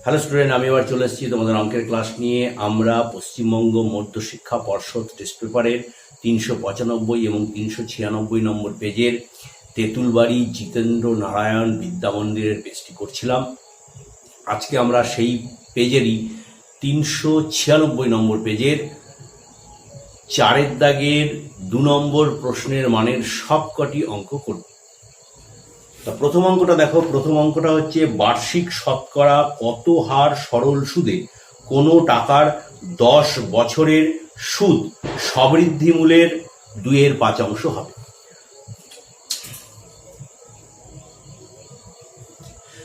Hello student, আমি এবার চলে এসেছি তোমাদের অঙ্কের ক্লাস নিয়ে। আমরা পশ্চিমবঙ্গ মধ্য শিক্ষা পর্ষদ টেস্ট পেপারের 395 এবং 396 নম্বর পেজের তেঁতুলবাড়ি জিতেন্দ্র নারায়ণ বিদ্যা মন্দিরের পেজটি করছিলাম। আজকে আমরা সেই পেজেরই 396 নম্বর পেজের 4 দাগের 2 নম্বর প্রশ্নের মানের সবকটি অঙ্ক করব। তা প্রথম অঙ্কটা দেখো। প্রথম অঙ্কটা হচ্ছে বার্ষিক শতকরা কত হার সরল সুদে কোনো টাকার 10 বছরের সুদ সবৃদ্ধি মূলের 2/5 হবে।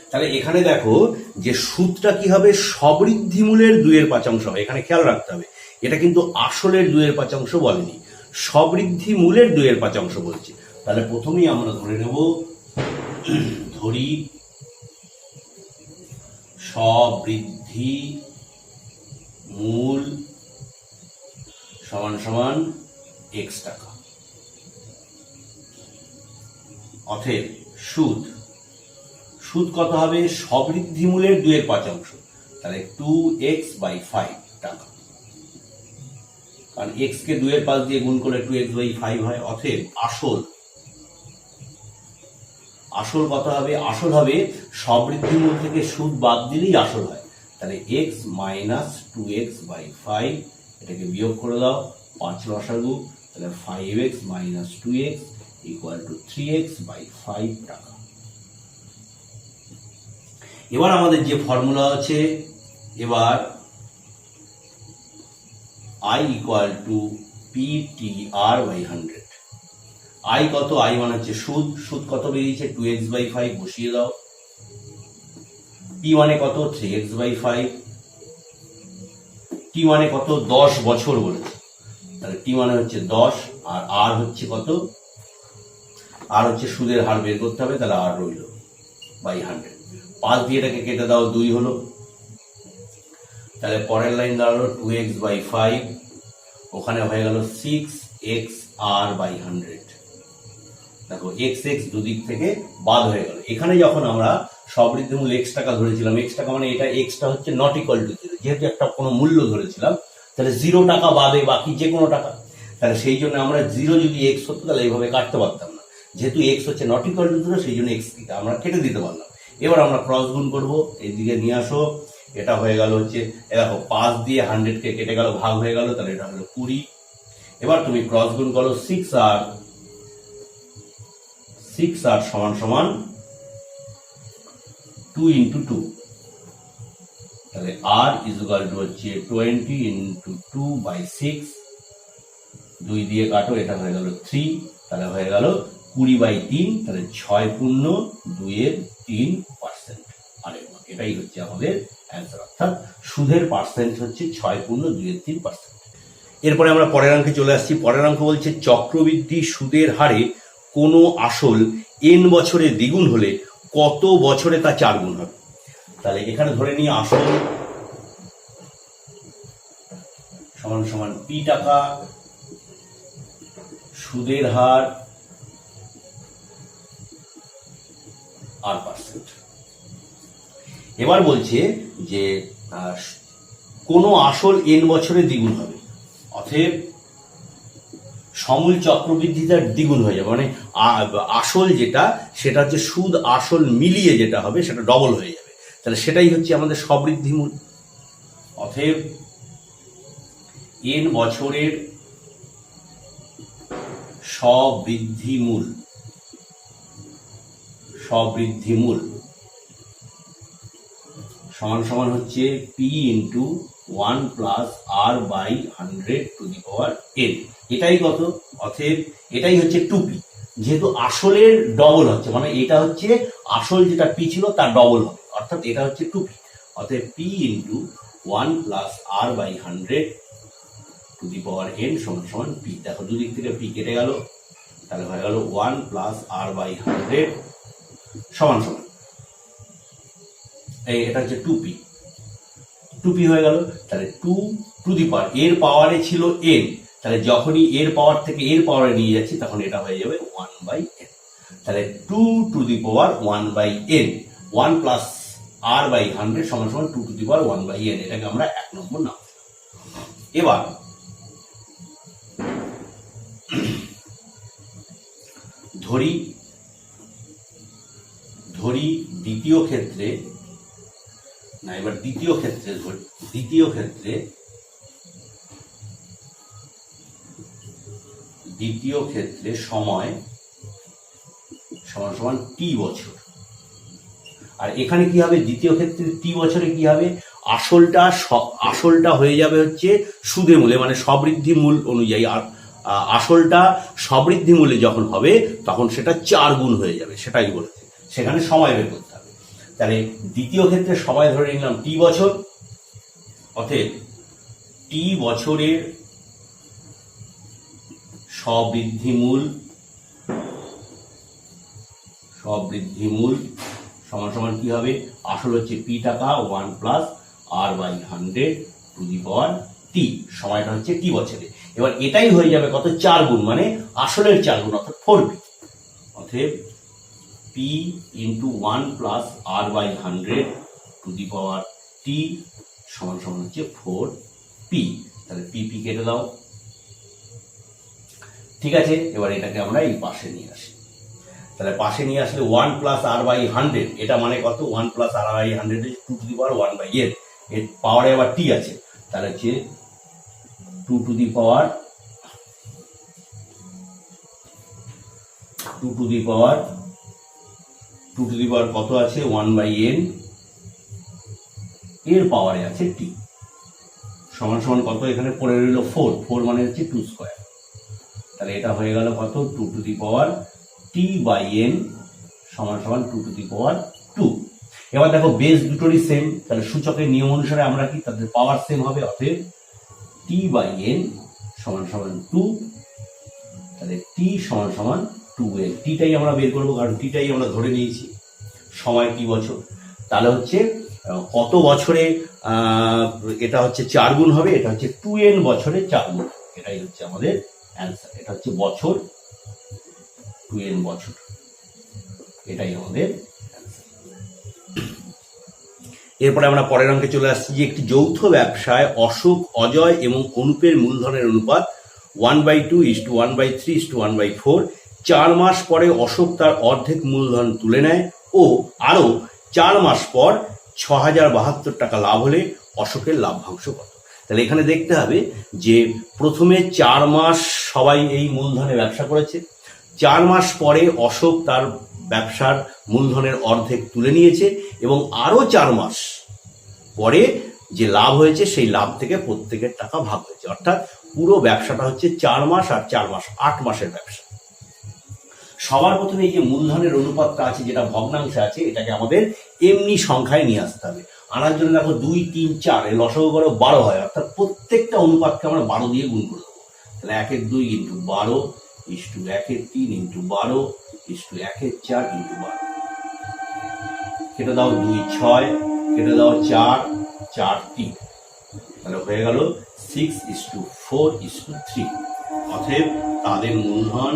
তাহলে এখানে দেখো যে সুদটা কি হবে, সবৃদ্ধি মূলের 2/5 হবে। এখানে খেয়াল রাখতে হবে, এটা কিন্তু আসলের 2/5 বলেনি, সবৃদ্ধি মূলের 2/5 বলছে। তাহলে প্রথমেই আমরা ধরে নেব, ধরি সবৃদ্ধি মূল সমান সমান x টাকা। অতএব সুদ কত হবে, সবৃদ্ধি মূলের 2/5, তাহলে 2x/5 টাকা। কারণ x কে 2/5 দিয়ে গুণ করলে 2x/5 হয়। অতএব আসল কত হবে, আসল হবে সবৃদ্ধি মূল থেকে সুদ বাদ দিলেই আসল হয়। তাহলে x - 2x/5, এটাকে বিয়োগ করে দাও, 5 লসাগু, তাহলে 5x - 2x = 3x/5 টাকা। এবার আমাদের যে ফর্মুলা আছে, এবার I = PTR/100। I কত, I মানে হচ্ছে সুদ কত বেরিয়েছে, 2x/5 বসিয়ে দাও। P মানে কত, 3x/5। T মানে কত, 10 বছর বলেছে, তাহলে T মানে হচ্ছে 10, আর R হচ্ছে কত, R হচ্ছে সুদের হার বের করতে হবে, তাহলে R রইল /100। 5 দিয়ে এটাকে কেটে দাও, 2 হলো। তাহলে পরের লাইন দাঁড়ালো 2x/5, ওখানে হয়ে গেল 6xR/100। দেখো x দুদিক থেকে বাদ হয়ে গেল। এখানে যখন আমরা সবৃদ্ধি মূল x টাকা ধরেছিলাম, x টাকা মানে এটা x টা হচ্ছে নট ইকুয়াল টু 0, যেহেতু একটা কোনো মূল্য ধরেছিলাম, তাহলে 0 টাকা বাদে বাকি যে কোনো টাকা। তাহলে সেই জন্য আমরা 0 যদি x হতো তাহলে এইভাবে কাটতে পারতাম না, যেহেতু x হচ্ছে নট ইকুয়াল টু 0, সেই জন্য x আমরা কেটে দিতে পারলাম। এবার আমরা ক্রস গুণ করব, এইদিকে নিয়ে আসো, এটা হয়ে গেল হচ্ছে, দেখো 5 দিয়ে 100 কে কেটে গেল, ভাগ হয়ে গেল, তাহলে এটা হলো 20। এবার তুমি ক্রস গুণ করো, 6R সমান সমান 2 × 2, তাহলে R = হচ্ছে 20 × 2/6, 2 দিয়ে কাটো, এটা হয়ে গেল 3, তাহলে হয়ে গেল 20/3, তাহলে 6/2/3%। এটাই হচ্ছে আমাদের অ্যান্সার, অর্থাৎ সুদের পার্সেন্ট হচ্ছে 6/2/3%। এরপরে আমরা পরের অঙ্কে চলে আসছি। পরের অঙ্ক বলছে চক্রবৃদ্ধি সুদের হারে কোনো আসল n বছরে দ্বিগুণ হলে কত বছরে তা 4 গুণ হবে। তাহলে এখানে ধরে নিই আসল সমান সমান p টাকা, সুদের হার R%। এবার বলছে যে কোনো আসল n বছরে দ্বিগুণ হবে, অতএব সমূল চক্রবৃদ্ধিটা দ্বিগুণ হয়ে যাবে, মানে আসল যেটা সেটা হচ্ছে সুদ আসল মিলিয়ে যেটা হবে সেটা ডবল হয়ে যাবে। তাহলে সেটাই হচ্ছে আমাদের সবৃদ্ধি মূল। অতএব n বছরের সবৃদ্ধি মূল সমান সমান হচ্ছে p × 1 + R/100⁴ এটাই কত, অতএব এটাই হচ্ছে 2p, যেহেতু আসলের ডবল হচ্ছে, মানে এটা হচ্ছে আসল যেটা p ছিল তার ডবল হবে, অর্থাৎ এটা হচ্ছে 2p। অতএব p × 1 + R/100⁴ সমান সমান p। দেখো দুদিক থেকে p কেটে গেল, তাহলে হয়ে গেল 1 + R/100 সমান সমান, এটা হচ্ছে 2p হয়ে গেল। তাহলে 2 টু দি পাওয়ার, এর পাওয়ারে ছিল n, তাহলে যখনই এর পাওয়ার থেকে এর পাওয়ারে নিয়ে যাচ্ছি তখন এটা হয়ে যাবে 1/n। তাহলে 2 to the power 1/n, 1 + r/100 সমান সমান 2 টু দি পাওয়ার 1/n, এটাকে আমরা 1 নম্বর নাম। এবার ধরি দ্বিতীয় ক্ষেত্রে সময় সমান সমান t বছর। আর এখানে কি হবে, দ্বিতীয় ক্ষেত্রে t বছরে কি হবে, আসলটা হয়ে যাবে হচ্ছে সুদের মূলে, মানে সবৃদ্ধি মূল অনুযায়ী। আর আসলটা সবৃদ্ধি মূলে যখন হবে তখন সেটা 4 গুণ হয়ে যাবে, সেটাই বলেছে। সেখানে সময় বের করতে হবে। তাহলে দ্বিতীয় ক্ষেত্রে সময় ধরে নিলাম t বছর, অতএব t বছরের সবৃদ্ধি মূল সমান সমান কি হবে, আসল হচ্ছে p টাকা 1 plus r/100 to the power t, সময়টা হচ্ছে t বছরে। এবার এটাই হয়ে যাবে কত, 4 গুণ, মানে আসলের 4 গুণ, অর্থাৎ 4p। অতএব p into 1 plus r/100 to the power t সমান সমান হচ্ছে 4p। তাহলে p কেটে দাও, ঠিক আছে। এবার এটাকে আমরা এই পাশে নিয়ে আসি। তাহলে পাশে নিয়ে আসলে 1 প্লাস r/100, এটা মানে কত, 1 plus r/100 2 to the power 1/n, এর পাওয়ারে আবার t আছে, তাহলে হচ্ছে 2 টু দি পাওয়ার কত আছে, 1/n, এর পাওয়ারে আছে t সমান সমান কত, এখানে পড়ে রইল 4 মানে হচ্ছে 2 স্কয়ার। তাহলে এটা হয়ে গেল কত, 2 টু দি পাওয়ার t/n সমান সমান 2 টু দি পাওয়ার 2। এবার দেখো বেস দুটোরই সেম, তাহলে সূচকের নিয়ম অনুসারে আমরা কি, তাদের পাওয়ার সেম হবে, অতএব t/n সমান সমান 2। তাহলে t সমান সমান 2n, টিটাই আমরা বের করবো, কারণ টিটাই আমরা ধরে নিয়েছি, সময় t বছর। তাহলে হচ্ছে কত বছরে এটা হচ্ছে 4 গুণ হবে, এটা হচ্ছে 2n বছরে 4 গুণ, এটাই হচ্ছে আমাদের অ্যান্সার। এটা হচ্ছে বছর, 2n বছর, এটাই আমাদের অ্যান্সার। এরপরে আমরা পরের অঙ্কে চলে আসছি যে একটি যৌথ ব্যবসায় অশোক, অজয় এবং অনুপের মূলধনের অনুপাত 1/2:1/3:1/4। 4 মাস পরে অশোক তার অর্ধেক মূলধন তুলে নেয় ও আরো 4 মাস পর 6072 টাকা লাভ হলে অশোকের লাভ্যাংশ কত। তাহলে এখানে দেখতে হবে যে প্রথমে 4 মাস সবাই এই মূলধনে ব্যবসা করেছে, 4 মাস পরে অশোক তার ব্যবসার মূলধনের অর্ধেক তুলে নিয়েছে এবং আরো 4 মাস পরে যে লাভ হয়েছে সেই লাভ থেকে প্রত্যেকের টাকা ভাগ হয়েছে, অর্থাৎ পুরো ব্যবসাটা হচ্ছে 4 মাস আর 4 মাস 8 মাসের ব্যবসা। সবার প্রথমে এই যে মূলধনের অনুপাতটা আছে, যেটা ভগ্নাংশে আছে, এটাকে আমাদের এমনি সংখ্যায় নিয়ে আসতে হবে। আনার জন্য দেখো 2, 3, 4 এর লসাগু করে 12 হয়, অর্থাৎ প্রত্যেকটা অনুপাতকে আমরা 12 দিয়ে গুণ করে দেবো। তাহলে 1/2 into 12 is to 1/3 into 12 is to 1/4 into 12। কেটে দাও 2, 6, কেটে দাও 4, 4, 3, তাহলে হয়ে গেল 6:4:3। অতএব তাদের মূলধন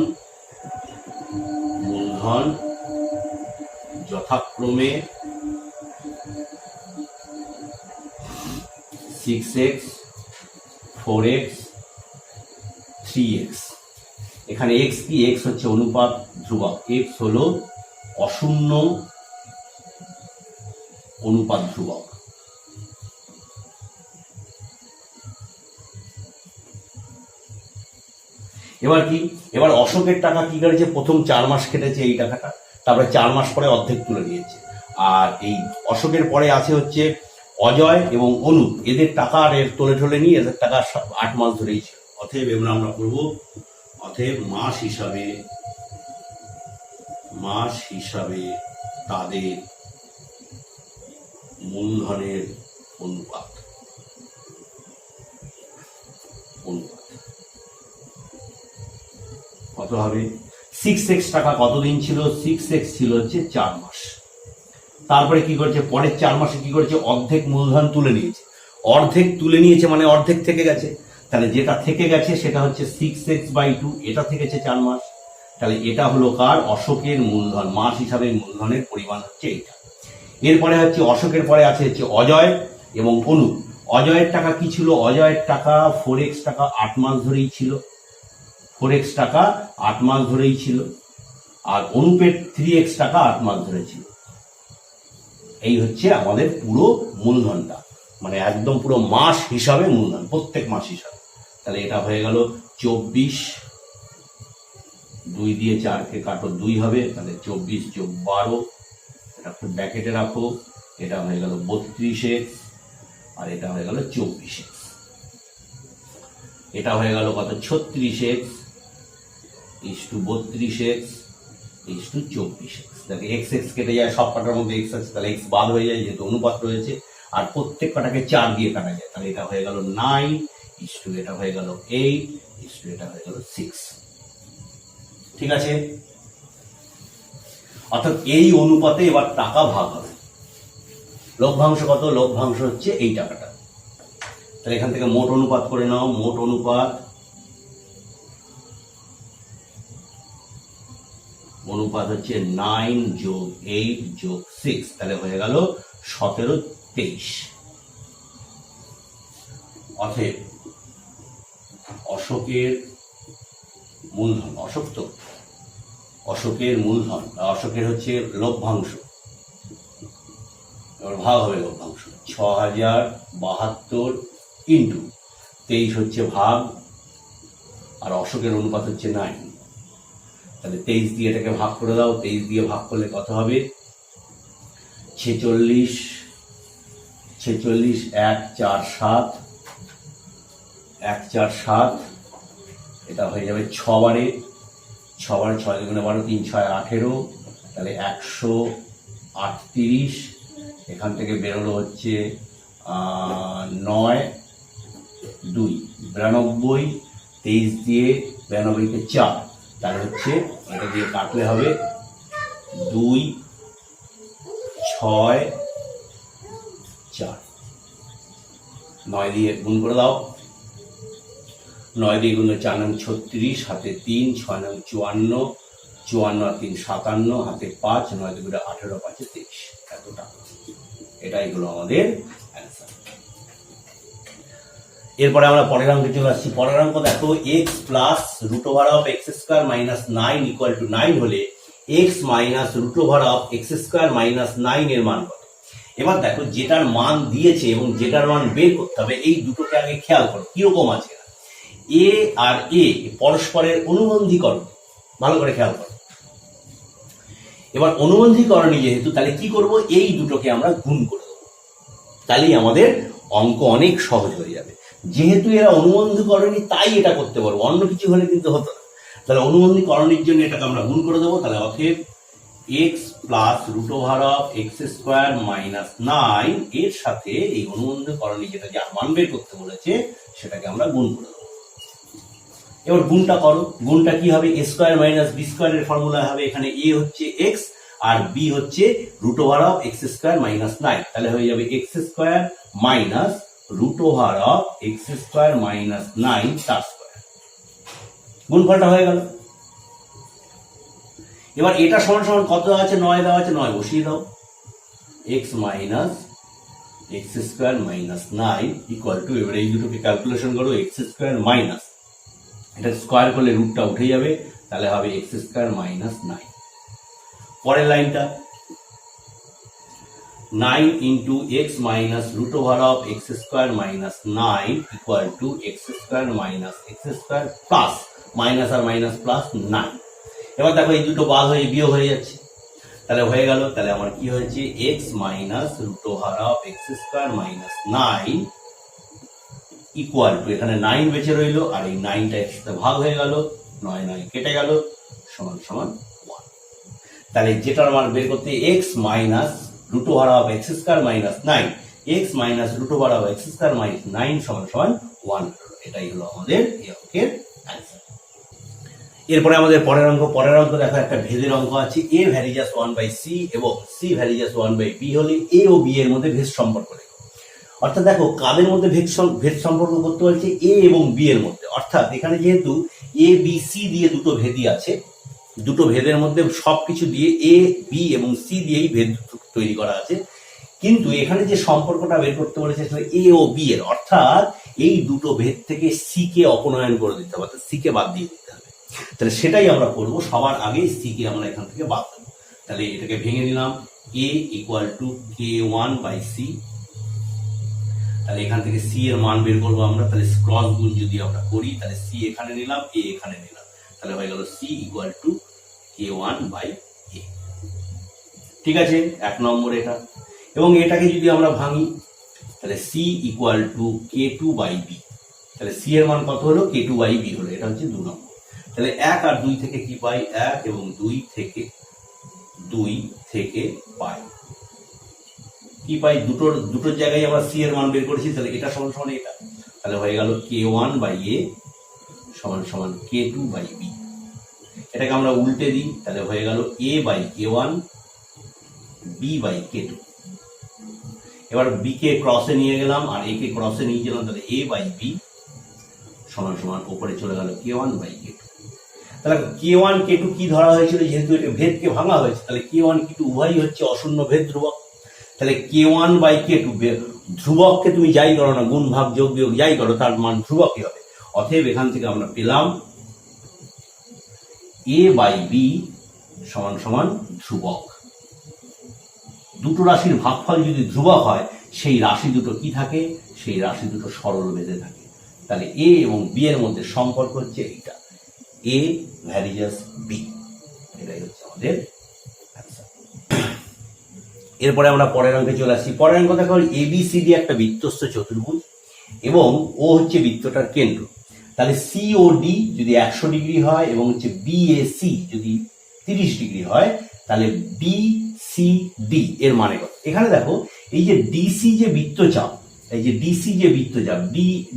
যথাক্রমে 6x, 4x, 3x। এখানে x কি, x হচ্ছে অনুপাত ধ্রুবক, x হলো অশূন্য অনুপাত ধ্রুবক। এবার কি, এবার অশোকের টাকা কি করেছে, প্রথম 4 মাস কেটেছে এই টাকাটা, তারপরে 4 মাস পরে অর্ধেক তুলে নিয়েছে। আর এই অশোকের পরে আছে হচ্ছে অজয় এবং অনুপ, এদের টাকা আর এর তোলে ঠলে নিয়ে এদের টাকা 8 মাস ধরেই ছিল। অতএব এবার আমরা করবো, অতএব মাস হিসাবে তাদের মূলধনের অনুপাত কত হবে, 6x টাকা কতদিন ছিল, 6x ছিল হচ্ছে 4 মাস। তারপরে কি করেছে, পরের 4 মাসে কি করেছে, অর্ধেক মূলধন তুলে নিয়েছে। অর্ধেক তুলে নিয়েছে মানে অর্ধেক থেকে গেছে, তাহলে যেটা থেকে গেছে সেটা হচ্ছে 6x/2, এটা থেকেছে 4 মাস। তাহলে এটা হলো কার, অশোকের মূলধন, মাস হিসাবে মূলধনের পরিমাণ হচ্ছে এইটা। এরপরে হচ্ছে অশোকের পরে আছে হচ্ছে অজয় এবং অনুপ। অজয়ের টাকা কি ছিল? অজয়ের টাকা 4x টাকা 8 মাস ধরেই ছিল, 4x টাকা 8 মাস ধরেই ছিল। আর অনুপের 3x টাকা 8 মাস ধরে ছিল। এই হচ্ছে আমাদের পুরো মূলধনটা, মানে একদম পুরো মাস হিসাবে মূলধন, প্রত্যেক মাস হিসাবে। তাহলে এটা হয়ে গেল 24, 2 দিয়ে 4কে কাটো 2 হবে, তাহলে 24 যোগ 12, এটা ব্র্যাকেটে রাখো, এটা হয়ে গেল 32x, আর এটা হয়ে গেল 24x। এটা হয়ে গেল কত? 36x is to 32x is to 24x। তাহলে এক্স এক্স কেটে যায়, সব কটার মধ্যে এক্স আছে, তাহলে এক্স বাদ হয়ে যায় যেহেতু অনুপাত রয়েছে। আর প্রত্যেক কটাকে 4 দিয়ে কাটা যায়, তাহলে এটা হয়ে গেল 9 ইস্টু এটা হয়ে গেল 8 ইস্টু এটা হয়ে গেল 6। ঠিক আছে, অর্থাৎ এই অনুপাতে এবার টাকা ভাগ হবে। লভ্যাংশ কত? লভ্যাংশ হচ্ছে এই টাকাটা। তাহলে এখান থেকে মোট অনুপাত করে নাও। মোট অনুপাত হচ্ছে 9 যোগ 8 যোগ 6, তাহলে হয়ে গেল 17, 23। অতএব অশোকের মূলধন, অশোক তো অশোকের মূলধন, অশোকের হচ্ছে লভ্যাংশ, এবার ভাগ হবে লভ্যাংশ 6072 ইন্টু 23 হচ্ছে ভাগ, আর অশোকের অনুপাত হচ্ছে 9। তাহলে 23 দিয়ে এটাকে ভাগ করে দাও, 23 দিয়ে ভাগ করলে কত হবে? 46, 1 4 7, 1 4 7, এটা হয়ে যাবে 6 বারে, 6 বারে 6 দুগুণে 12, 3 6 18, তাহলে 138। এখান থেকে বেরোলো হচ্ছে 9 2 92, 23 দিয়ে 92কে 4, তাহলে হচ্ছে এটা দিয়ে কাটলে হবে 2 6 4, 9 দিয়ে গুণ করে দাও, 9 দিয়ে গুণ 4 নং 36, হাতে 3, 6 নং 54, 54 আর 3 57, হাতে 5, 9 দুগুণে 18, 5 23, এত টাকা। এটাই হলো আমাদের অ্যান্সার। এরপরে আমরা পরের অঙ্কে চলে আসছি। পরের অঙ্ক দেখো, X plus root over of X square minus 9 equal to 9 হলে X minus root over of X square minus 9 এর মান কত? এবার দেখো যেটার মান দিয়েছে এবং যেটার মান বের করতে হবে, এই দুটোকে আগে খেয়াল করো কিরকম আছে। এ আর এ পরস্পরের অনুবন্ধীকরণ, ভালো করে খেয়াল করো। এবার অনুবন্ধীকরণী যেহেতু, তাহলে কি করব? এই দুটোকে আমরা গুণ করে দেবো, তাহলেই আমাদের অঙ্ক অনেক সহজ হয়ে যাবে। যেহেতু এরা অনুবন্ধীকরণী তাই এটা করতে পারবো, অন্য কিছু হলে কিন্তু হতো না। তাহলে অনুবন্ধীকরণীর জন্য এটাকে আমরা গুণ করে দেবো। তাহলে অতএব X plus root over of X square minus 9 এর সাথে এই অনুবন্ধীকরণী যেটা যার মান বের করতে বলেছে সেটাকে আমরা গুণ করে দেবো। এবার গুণটা করো। গুণটা কি হবে? A square minus B square এর ফর্মুলা হবে, এখানে এ হচ্ছে এক্স আর বি হচ্ছে root over of X square minus 9, তাহলে হয়ে যাবে X square minus root over of X square minus 9 তার স্কোয়ার। গুণফলটা হয়ে গেল। এবার এটা সমান সমান কত আছে? 9 দেওয়া আছে, 9 বসিয়ে দাও। X minus X square minus 9 equal two, এবার এই দুটোকে ক্যালকুলেশন করো, এক্স স্কোয়ার মাইনাস, এটা স্কোয়ার করলে রুটটা উঠে যাবে, তাহলে হবে এক্স স্কোয়ার মাইনাস 9। পরের লাইনটা 9 into X minus root over of X square minus 9 equal to X square minus X square plus minus আর মাইনাস প্লাস 9। এবার দেখো এই দুটো বাদ হয়ে বিয়োগ হয়ে যাচ্ছে, তাহলে হয়ে গেল। তাহলে আমার কি হয়েছে? X minus root over of X square minus 9 equal to, এখানে 9 বেঁচে রইল আর এই 9টা এর সাথে ভাগ হয়ে গেল, 9 9 কেটে গেল, সমান সমান 1। তাহলে যেটার মান বের করতে X minus root over of X square minus 9, X minus root over of X square minus 9 সমান সমান 1। এটাই হলো আমাদের এই অঙ্কের অ্যান্সার। এরপরে আমাদের পরের অঙ্ক দেখো, একটা ভেদের অঙ্ক আছে। এ ভ্যারিজাস 1/c এবং সি ভ্যারিজাস 1/b হলে এ ও বি এর মধ্যে ভেদ সম্পর্ক লেখো। অর্থাৎ দেখো কাদের মধ্যে ভেদ সম্পর্ক করতে বলছে? এ এবং বি এর মধ্যে। অর্থাৎ এখানে যেহেতু এ বি সি দিয়ে দুটো ভেদই আছে, দুটো ভেদের মধ্যে সবকিছু দিয়ে এ বি এবং সি দিয়েই ভেদ তৈরি করা আছে, কিন্তু এখানে যে সম্পর্কটা বের করতে বলেছে সেটা এ ও বি এর, অর্থাৎ এই দুটো ভেদ থেকে সি কে অপনয়ন করে দিতে হবে, অর্থাৎ সি কে বাদ দিয়ে দিতে হবে। তাহলে সেটাই আমরা করবো, সবার আগে সি কে আমরা এখান থেকে বাদ দেবো। তাহলে এটাকে ভেঙে নিলাম, a equal to k1 by C. তাহলে এখান থেকে সি এর মান বের করবো আমরা, তাহলে ক্রস গুণ যদি আমরা করি তাহলে সি এখানে নিলাম, এ এখানে নিলাম, তাহলে হয়ে গেল C equal to k1 by A. ঠিক আছে, 1 নম্বর এটা। এবং এটাকে যদি আমরা ভাঙি তাহলে C equal to k2 by B, তাহলে সি এর মান কত হলো, k2 বাই বি হলো, এটা হচ্ছে 2 নম্বর। তাহলে 1 আর 2 থেকে কি পাই, 1 এবং 2 থেকে পাই কি পাই, দুটোর জায়গায় আমরা সি এর মান বের করেছি, তাহলে এটা সমান সমান এটা, তাহলে হয়ে গেল k1 বাই এ সমান সমান k2 বাই বি। এটাকে আমরা উল্টে দিই, তাহলে হয়ে গেল a by k1 b by k2। এবার বি কে ক্রসে নিয়ে গেলাম আর এ কে ক্রসে নিয়ে গেলাম, তাহলে a বাই বি সমান সমান উপরে চলে গেল k1 বাই k2। তাহলে k1 k2 কি ধরা হয়েছিল, যেহেতু এটা ভেদকে ভাঙা হয়েছে, তাহলে k1 k2 উভয়ই হচ্ছে অশূন্য ভেদ ধ্রুবক। তাহলে k1 বাই k2 ধ্রুবককে তুমি যাই করো না, গুণ ভাগ যোগ বিয়োগ যাই করো, তার মান ধ্রুবকই হবে। অতএব এখান থেকে আমরা পেলাম a বাই বি সমান সমান ধ্রুবক। দুটো রাশির ভাগফল যদি ধ্রুবক হয়, সেই রাশি দুটো কি থাকে, সেই রাশি দুটো সরল ভেদে থাকে। তাহলে এ এবং বি এর মধ্যে সম্পর্ক হচ্ছে এইটা, এ ভ্যারিজাস বি, এটাই হচ্ছে আমাদের অ্যান্সার। এরপরে আমরা পরের অঙ্কে চলে আসছি। পরের অঙ্ক দেখো, এবিসিডি একটা বৃত্তস্থ চতুর্ভুজ এবং ও হচ্ছে বৃত্তটার কেন্দ্র। তাহলে সিওডি যদি 100 ডিগ্রি হয় এবং হচ্ছে বিএসি যদি 30 ডিগ্রি হয়, তাহলে বিসিডি এর মানে কত। এখানে দেখো এই যে ডিসি যে বৃত্তচাপ, এই যে ডিসি যে বৃত্তচাপ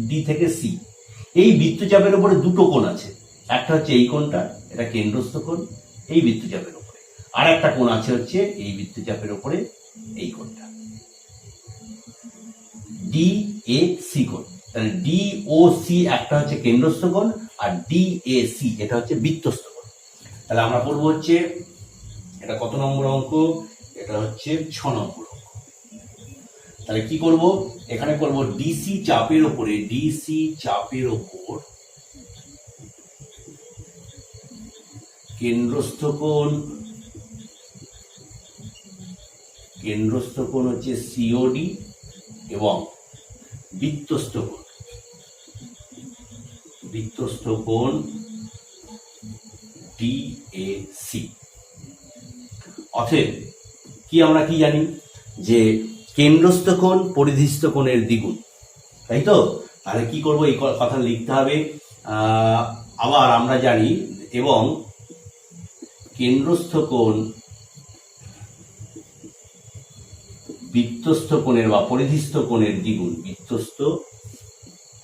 ডি থেকে সি, এই বৃত্তচাপের উপরে দুটো কোণ আছে, একটা হচ্ছে এই কোণটা, এটা কেন্দ্রস্থ কোণ এই বৃত্তচাপের উপরে, আর একটা কোণ আছে হচ্ছে এই বৃত্তচাপের উপরে এই কোণটা, ডি এ সি কোণ। তাহলে ডি ও সি একটা হচ্ছে কেন্দ্রস্থ কোণ আর ডি এ সি এটা হচ্ছে বৃত্তস্থ কোণ। তাহলে আমরা করবো হচ্ছে এটা কত নম্বর অঙ্ক, এটা হচ্ছে 6 নম্বর অঙ্ক। তাহলে কি করব, এখানে করব ডিসি চাপের উপরে, ডিসি চাপের উপর কেন্দ্রস্থ কোণ হচ্ছে সিওডি এবং বৃত্তস্থ কোণ ডিএসি। অতএব কি আমরা কি জানি, যে কেন্দ্রস্থ কোণ পরিধিস্থ কোণের দ্বিগুণ, তাই তো। তাহলে কি করব, এই কথা লিখতে হবে। আবার আমরা জানি, এবং কেন্দ্রস্থ কোণ বৃত্তস্থ কোণের বা পরিধিস্থ কোণের দ্বিগুণ, বৃত্তস্থ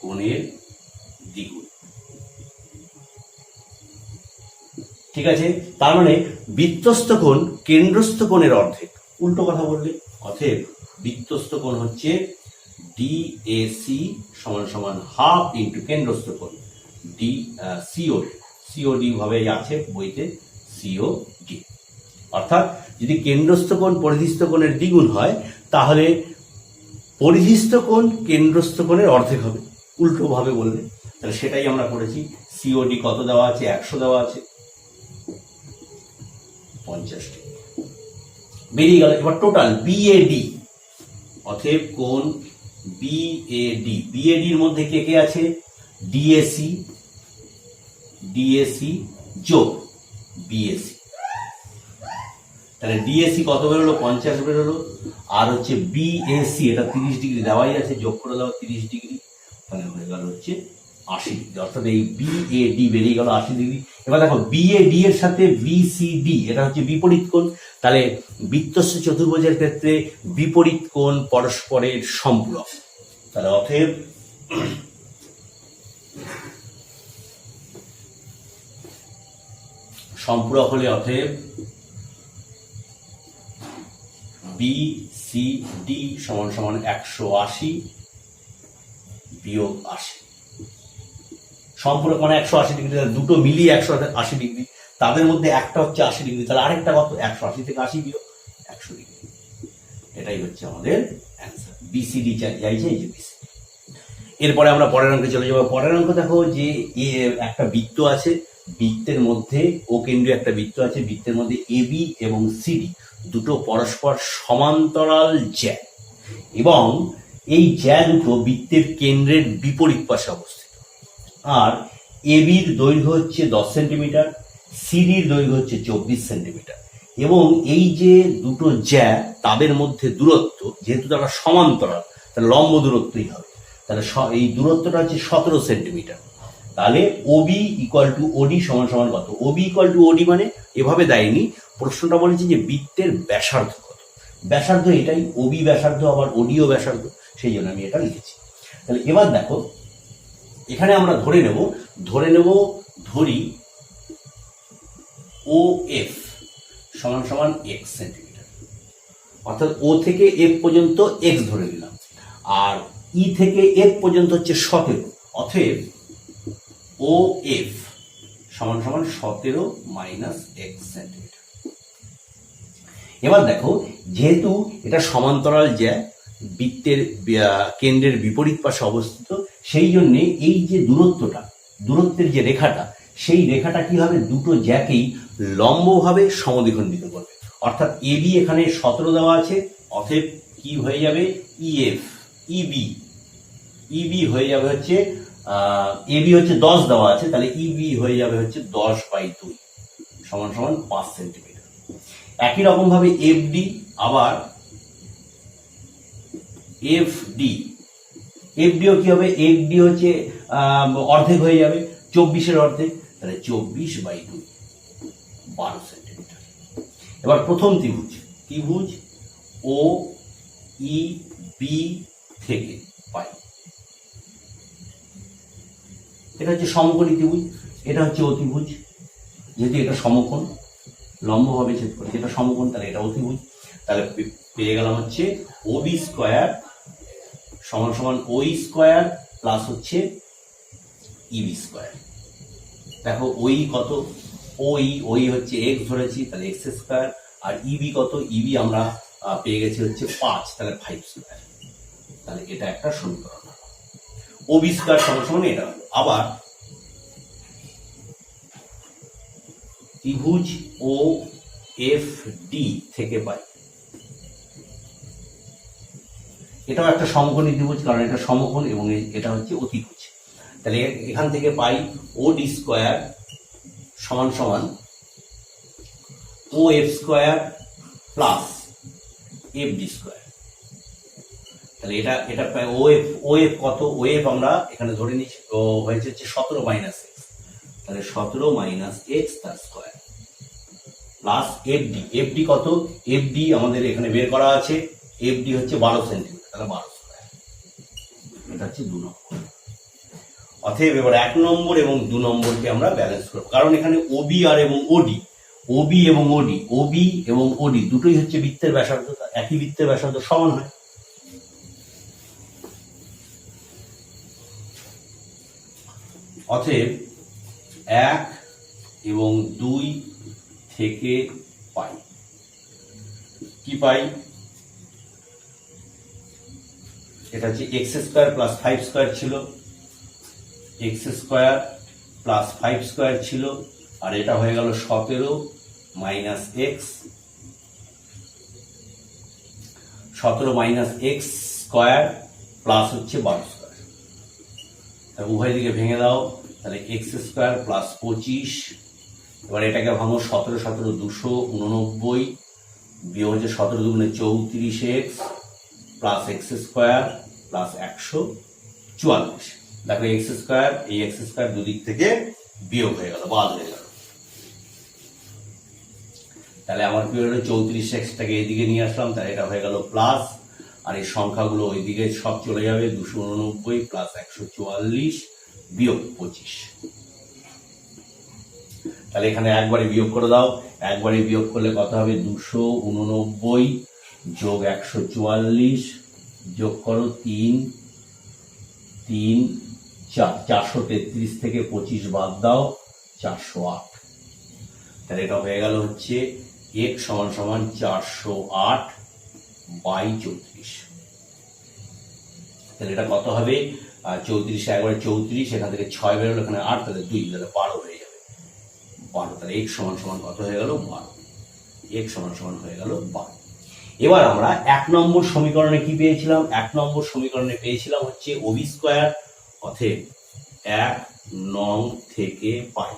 কোণের দ্বিগুণ। ঠিক আছে, তার মানে বৃত্তস্থ কোণ কেন্দ্রস্থ কোণের অর্ধেক, উল্টো কথা বললে। অতএব বৃত্তস্থ কোণ হচ্ছে ডিএসি সমান সমান হাফ ইন্টু কেন্দ্রস্থ কোণ ডি সিওডি ভাবে আছে বইতে সিওডি। অর্থাৎ যদি কেন্দ্রস্থ কোণ পরিধিস্থ কোণের দ্বিগুণ হয়, তাহলে পরিধিস্থ কোণ কেন্দ্রস্থ কোণের অর্ধেক হবে, উল্টো ভাবে বললে। তাহলে সেটাই আমরা করেছি। সিওডি কত দেওয়া আছে, 100 দেওয়া আছে, 50 বেরিয়ে গেল। এবার টোটাল বিএডি, অতএব কোণ বিএডির মধ্যে কে কে আছে, ডিএসি যোগ বিএসি। তাহলে ডিএসি কত বেরোলো, 50 বেরোলো। আর হচ্ছে বিএসি এটা 30 ডিগ্রি দেওয়াই আছে, যোগ করে দাও 30 ডিগ্রি, তাহলে হয়ে গেল হচ্ছে 80 ডিগ্রি। অর্থাৎ এই বিএডি বেরিয়ে গেল 80 ডিগ্রি। এবার দেখো বিএডি এর সাথে বিসিডি এটা হচ্ছে বিপরীত কোণ। তাহলে বৃত্তস্থ চতুর্ভুজের ক্ষেত্রে বিপরীত কোণ পরস্পরের সম্পূরক। তাহলে অতএব সম্পূরক হলে অতএব বিসিডি সমান সমান 180 বিয়োগ 80। সম্পূরক মানে 180 ডিগ্রি, দুটো মিলিয়ে 180 ডিগ্রি, তাদের মধ্যে একটা হচ্ছে 80 ডিগ্রি, তাহলে আরেকটা কত, 180 থেকে 80 বিয়োগ 100 ডিগ্রি। এটাই হচ্ছে আমাদের অ্যান্সার। বিসিডি চাইছে এই যে বিসিডি। এরপরে আমরা পরের অঙ্কে চলে যাবো। পরের অঙ্ক দেখো যে একটা বৃত্ত আছে, বৃত্তের মধ্যে ও কেন্দ্রীয় একটা বৃত্ত আছে, বৃত্তের মধ্যে এবি এবং সিডি দুটো পরস্পর সমান্তরাল জ্যা, এবং এই জ্যা দুটো বৃত্তের কেন্দ্রের বিপরীত পাশে অবস্থিত। আর এবির দৈর্ঘ্য হচ্ছে 10 সেন্টিমিটার, সিডির দৈর্ঘ্য হচ্ছে 24 সেন্টিমিটার, এবং এই যে দুটো জ্যা তাদের মধ্যে দূরত্ব, যেহেতু তারা সমান্তরাল তাহলে লম্ব দূরত্বই হবে, তাহলে এই দূরত্বটা হচ্ছে 17 সেন্টিমিটার। তাহলে ওবি ইকুয়াল টু ওডি সমান সমান কত? ওবি ইকুয়াল টু ওডি মানে এভাবে দেয়নি, প্রশ্নটা বলেছে যে বৃত্তের ব্যাসার্ধ কত। ব্যাসার্ধ এটাই, ওবি ব্যাসার্ধ আবার ওডিও ব্যাসার্ধ, সেই জন্য আমি এটা লিখেছি। তাহলে এবার দেখো এখানে আমরা ধরি ও এফ সমান সমান এক্স সেন্টিমিটার, অর্থাৎ ও থেকে এফ পর্যন্ত এক্স ধরে নিলাম, আর ই থেকে এফ পর্যন্ত হচ্ছে 17, অতএব ও এফ সমান সমান 17 মাইনাস এক্স সেন্টিমিটার। এবার দেখো যেহেতু এটা সমান্তরাল জ্যা, বৃত্তের কেন্দ্রের বিপরীত পাশে অবস্থিত, সেই জন্যে এই যে দূরত্বের যে রেখাটা, সেই রেখাটা কি হবে? দুটো জ্যাকেই লম্বভাবে সমদ্বিখণ্ডিত করবে। অর্থাৎ এবি এখানে 17 দেওয়া আছে, অতএব কি হয়ে যাবে? ইএফ ইবি হয়ে যাবে হচ্ছে এবি হচ্ছে 10 দেওয়া আছে, তাহলে ইবি হয়ে যাবে হচ্ছে 10/2 সমান সমান 5 সেন্টিমিটার। একই রকম ভাবে এফডি, আবার এফডিও কি হবে? এফডি হচ্ছে অর্ধেক হয়ে যাবে, 24-এর অর্ধেক, তাহলে 24/2 12 সেন্টিমিটার। এবার প্রথম ত্রিভুজ ও ই বি থেকে পাই, এটা হচ্ছে সমকোণী ত্রিভুজ, এটা হচ্ছে অতিভুজ। যেহেতু এটা সমকোণ, লম্বভাবে ছেদ করে, যেটা সমকোণ তাহলে এটা অতিভুজ। তাহলে পেয়ে গেলাম হচ্ছে ওবি স্কোয়ার সমান সমান ওই স্কোয়ার প্লাস হচ্ছে ইবি স্কোয়ার। দেখো ওই কত? ওই হচ্ছে এক্স ধরেছি, তাহলে এক্স স্কোয়ার, আর ইবি কত? ইবি আমরা পেয়ে গেছি হচ্ছে 5, তাহলে 5 স্কোয়ার। তাহলে এটা একটা সমীকরণ হলো। ওবি স্কোয়ার সমান সমান এটা হলো। আবার ত্রিভুজ ও এফ ডি থেকে পাই, এটাও একটা সমকোণী ত্রিভুজ, কারণ এটা সমকোণ এবং এটা হচ্ছে অতিভুজ। তাহলে এখান থেকে পাই ও ডি স্কোয়ার সমান সমান O F square plus F D square. তাহলে এটা পাই ও এফ কত? ও এফ আমরা এখানে ধরে নিচ্ছি হয়েছে হচ্ছে 17 মাইনাস এক্স, তাহলে 17 মাইনাস এক্স তার স্কোয়ার প্লাস এফডি কত? এফডি আমাদের এখানে বের করা আছে, এফডি হচ্ছে 12 সেন্টিমিটার, তাহলে 12 স্কোয়ার। এটা হচ্ছে 2 নম্বর। অতএব এবার 1 নম্বর এবং 2 নম্বরকে আমরা ব্যালেন্স করব, কারণ এখানে ওবি এবং ওডি দুটোই হচ্ছে বৃত্তের ব্যাসার্ধ, একই বৃত্তের ব্যাসার্ধ সমান হয়। অতএব 1 এবং 2 থেকে পাই কি পাই? এটা হচ্ছে এক্স স্কোয়ার প্লাস 5 স্কোয়ার ছিল, এক্স স্কোয়ার প্লাস 5 স্কোয়ার ছিল, আর এটা হয়ে গেল 17 minus x, 17 minus X square plus হচ্ছে 12 স্কোয়ার। তাহলে উভয় দিকে ভেঙে দাও, তাহলে এক্স স্কোয়ার প্লাস 25, এবার এটাকে ভাঙো, 17 17 289 বিয়োগ হচ্ছে 17 দুগুণে 34 x plus x square plus 144। দেখো এক্স স্কোয়ার, এই এক্স স্কোয়ার দুদিক থেকে বিয়োগ হয়ে গেল, বাদ হয়ে গেল। তাহলে আমার কি হলো? 34 এক্সটাকে এইদিকে নিয়ে আসলাম, তাহলে এটা হয়ে গেল প্লাস, আর এই সংখ্যাগুলো ওইদিকে সব চলে যাবে, 289 প্লাস 144 বিয়োগ 25। তাহলে এখানে একবারে বিয়োগ করে দাও, একবারে বিয়োগ করলে কত হবে? 289 যোগ 144 যোগ করো 3 3 4, 433 থেকে 25 বাদ দাও, 408। তাহলে এটা হয়ে গেল হচ্ছে x সমান সমান 408 বাই 34। তাহলে এটা কত হবে? 34 একবারে 34, এখান থেকে 6 বেরোলো, এখানে 8, তাহলে 2, তাহলে 12 হয়ে যাবে। 12, তাহলে x সমান সমান কত হয়ে গেল? 12। x সমান সমান হয়ে গেল 12। এবার আমরা 1 নম্বর সমীকরণে কি পেয়েছিলাম? 1 নম্বর সমীকরণে পেয়েছিলাম হচ্ছে OB স্কয়ার, অতএব 1 নং থেকে পাই।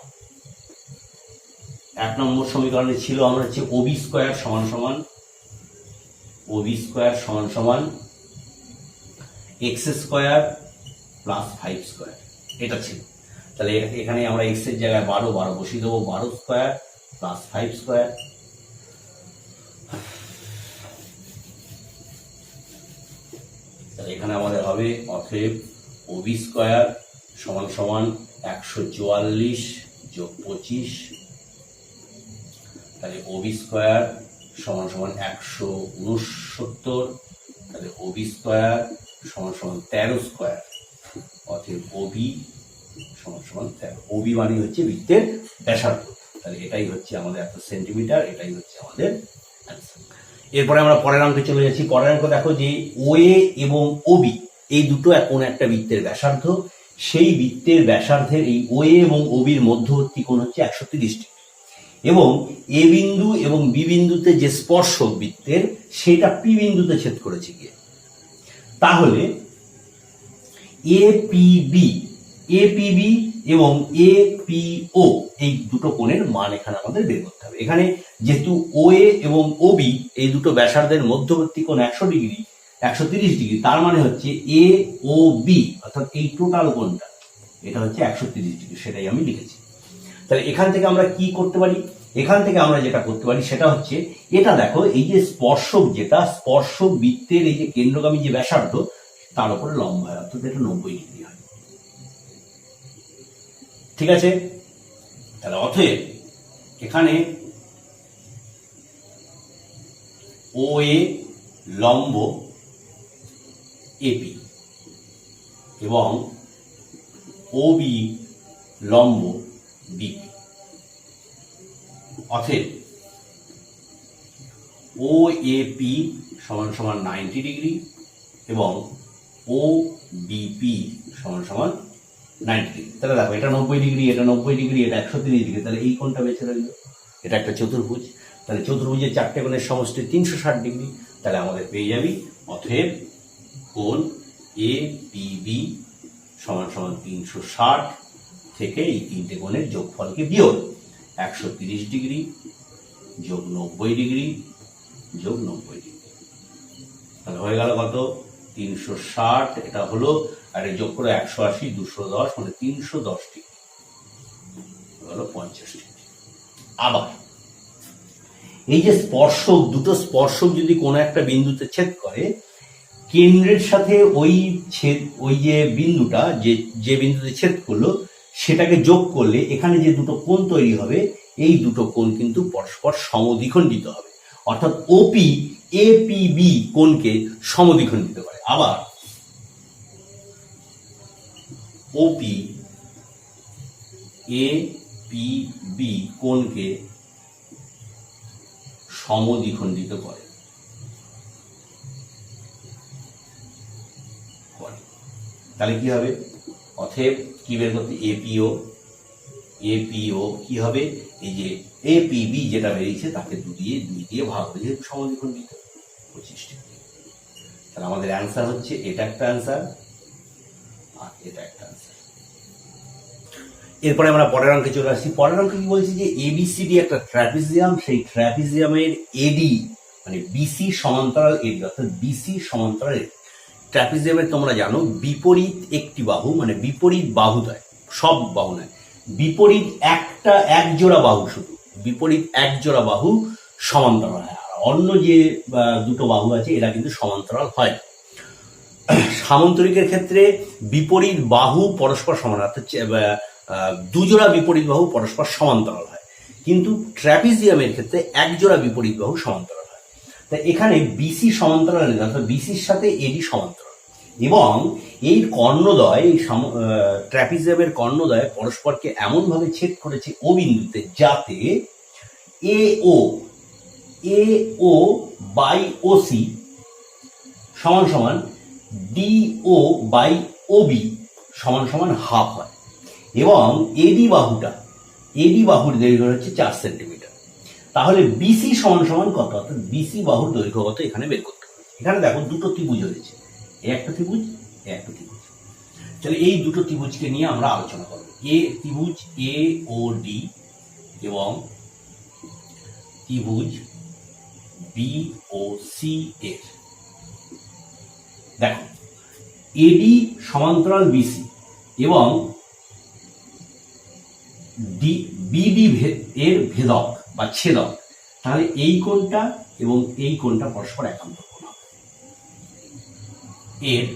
1 নম্বর সমীকরণে ছিল আমরা হচ্ছে OB স্কয়ার সমান সমান x স্কয়ার প্লাস 5 স্কয়ার, এটা ছিল। তাহলে এখানে আমরা x এর জায়গায় 12 বসিয়ে দেবো, 12 স্কয়ার প্লাস 5 স্কয়ার। তাহলে এখানে আমাদের হবে অতএব OB স্কয়ার সমান সমান 144 যোগ 25, তাহলে OB স্কয়ার সমান সমান 169, তাহলে OB স্কয়ার সমান সমান 13 স্কয়ার, অতএব OB সমান সমান 13। OB মানে হচ্ছে বৃত্তের ব্যাসার্ধ, তাহলে এটাই হচ্ছে আমাদের 1 সেন্টিমিটার, এটাই হচ্ছে আমাদের অ্যান্সার। এরপরে আমরা পরের অঙ্কে চলে যাচ্ছি। পরের অঙ্ক দেখো যে OA এবং OB এই দুটো কোন একটা বৃত্তের ব্যাসার্ধ, সেই বৃত্তের ব্যাসার্ধের এই OA এবং OB এর মধ্যবর্তী কোণ হচ্ছে 130 ডিগ্রি, এবং এ বিন্দু এবং বি বিন্দুতে যে স্পর্শক বৃত্তের সেটা পি বিন্দুতে ছেদ করেছে গিয়ে। তাহলে এপিবি এবং এপিও এই দুটো কোণের মান এখানে আমাদের বের করতে হবে। এখানে যেহেতু OA এবং OB এই দুটো ব্যাসার্ধের মধ্যবর্তী কোণ 130 ডিগ্রি, তার মানে হচ্ছে AOB অর্থাৎ এই টোটাল কোণটা এটা হচ্ছে 130 ডিগ্রি, সেটাই আমি লিখেছি। তাহলে এখান থেকে আমরা কি করতে পারি? এখান থেকে আমরা যেটা করতে পারি সেটা হচ্ছে, এটা দেখো এই যে স্পর্শক বৃত্তের এই যে কেন্দ্রগামী যে ব্যাসার্ধ তার উপরে লম্ব হয়, অর্থাৎ এটা 90 ডিগ্রি হয়। ঠিক আছে? তাহলে অতএব এখানে OA লম্ব AP এবং OB লম্ব BP, অতএব OAP সমান সমান 90 ডিগ্রি এবং OBP সমান সমান 90 ডিগ্রি। তাহলে দেখো এটা 90 ডিগ্রি, এটা 90 ডিগ্রি, এটা 130 ডিগ্রি, তাহলে এই কোণটা বেছে রইল। এটা একটা চতুর্ভুজ, তাহলে চতুর্ভুজের 4টে কোণের সমষ্টি 360 ডিগ্রি, তাহলে আমাদের পেয়ে যাবি অতএব কোণ APB সমান সমান 360 থেকে এই 3টে কোণের যোগফলকে বিয়োগ 130 ডিগ্রি যোগ 90 ডিগ্রি যোগ 90 ডিগ্রি, তাহলে হয়ে গেল কত? 360, এটা হলো, আর যোগ করে 180, 210, মানে 310 ডিগ্রি হলো 50 ডিগ্রি। আবার এই যে দুটো স্পর্শক যদি কোনো একটা বিন্দুতে ছেদ করে, কেন্দ্রের সাথে ওই যে বিন্দুটা যে বিন্দুতে ছেদ করলো সেটাকে যোগ করলে এখানে যে দুটো কোণ তৈরি হবে, এই দুটো কোণ কিন্তু পরস্পর সমদ্বিখণ্ডিত হবে, অর্থাৎ OP APB কোণকে সমদ্বিখণ্ডিত করে। আবার OP APB কোণকে সমদ্বিখণ্ডিত করে। তাহলে কি হবে? অতএব কি বের করতে? APO কি হবে? এই যে APB যেটা বেরিয়েছে তাকে 2 দিয়ে ভাগ করে, যেহেতু সমদ্বিখণ্ডিত 25 ডিগ্রি। তাহলে আমাদের অ্যান্সার হচ্ছে এটা একটা অ্যান্সার আর এটা একটা অ্যান্সার। এরপরে আমরা পরের অঙ্কে চলে আসছি। পরের অঙ্কে কি বলছি যে ABCD একটা ট্র্যাপিজিয়াম, সেই ট্র্যাপিজিয়ামের AD মানে BC সমান্তরাল AD, অর্থাৎ BC সমান্তরাল AD। ট্র্যাপিজিয়ামের তোমরা জানো বিপরীত একটি বাহু, মানে বিপরীত বাহুদ্বয়, সব বাহু নয়, বিপরীত এক জোড়া বাহু, শুধু বিপরীত এক জোড়া বাহু সমান্তরাল হয়, আর অন্য যে দুটো বাহু আছে এরা কিন্তু সমান্তরাল হয়। সামান্তরিকের ক্ষেত্রে বিপরীত বাহু পরস্পর সমান, অর্থাৎ দুজোড়া বিপরীত বাহু পরস্পর সমান্তরাল হয়, কিন্তু ট্র্যাপিজিয়ামের ক্ষেত্রে এক জোড়া বিপরীত বাহু সমান্তরাল হয়। তাই এখানে বিসি সমান্তরাল, অর্থাৎ বিসির সাথে এডি সমান্তরাল, এবং এই কর্ণদ্বয়, এই ট্র্যাপিজিয়ামের কর্ণদ্বয় পরস্পরকে এমনভাবে ছেদ করেছে ও বিন্দুতে যাতে AO বাই OC সমান সমান ডিও বাই ওবি সমান সমান হাফ হয়, এবং এডি বাহুর দৈর্ঘ্য হচ্ছে 4 সেন্টিমিটার। তাহলে বিসি সমান সমান কত, অর্থাৎ বিসি বাহুর দৈর্ঘ্য কত এখানে বের করতে হবে। এখানে দেখো দুটো ত্রিভুজ হয়েছে, একটা ত্রিভুজ একটা ত্রিভুজ। তাহলে এই দুটো ত্রিভুজকে নিয়ে আমরা আলোচনা করব। ত্রিভুজ এ ও ডি এবং ত্রিভুজ বি ও সি এর। দেখো এডি সমান্তরাল বিসি এবং বিডি এর ভেদক বা ছেদক, তাহলে এই কোণটা এবং এই কোণটা পরস্পর একান্তর কোণ হবে। এর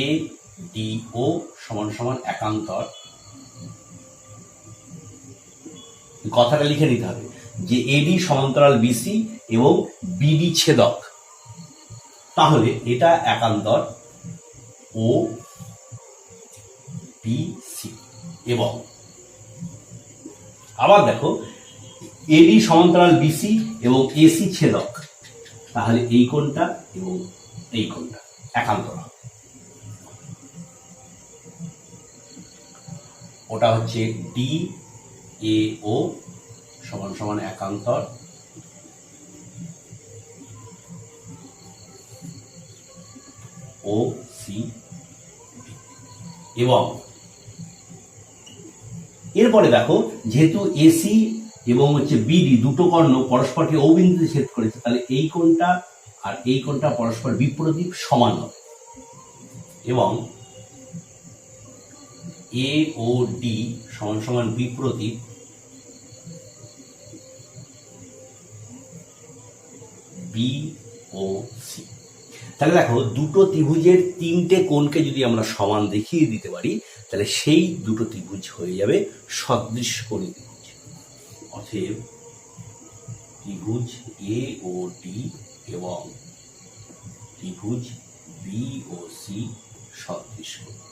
এ ডি ও সমান সমান একান্তর, কথাটা লিখে নিতে হবে যে এডি সমান্তরাল বিসি এবং বিডি ছেদক, তাহলে এটা একান্তর ও বিসি। এবং আবার দেখো এডি সমান্তরাল বিসি এবং এসি ছেদক, তাহলে এই কোণটা এবং এই কোণটা একান্তর হবে। ওটা হচ্ছে ডি এ ও সমান সমান একান্তর ও সি। এবং এরপরে দেখো যেহেতু এসি এবং হচ্ছে বিডি দুটো কর্ণ পরস্পরকে ও বিন্দুতে ছেদ করেছে, তাহলে এই কোণটা আর এই কোণটা পরস্পর বিপরীত সমান হবে। এবং এ ও ডি সমান সমান বিপরীত বি ও সি। তাহলে দেখো দুটো ত্রিভুজের তিনটে কোণকে যদি আমরা সমান দেখিয়ে দিতে পারি, তাহলে সেই দুটো ত্রিভুজ হয়ে যাবে সদৃশকোণী ত্রিভুজ। অতএব ত্রিভুজ এ ও ডি এবং ত্রিভুজ বি ও সি সদৃশকোণী।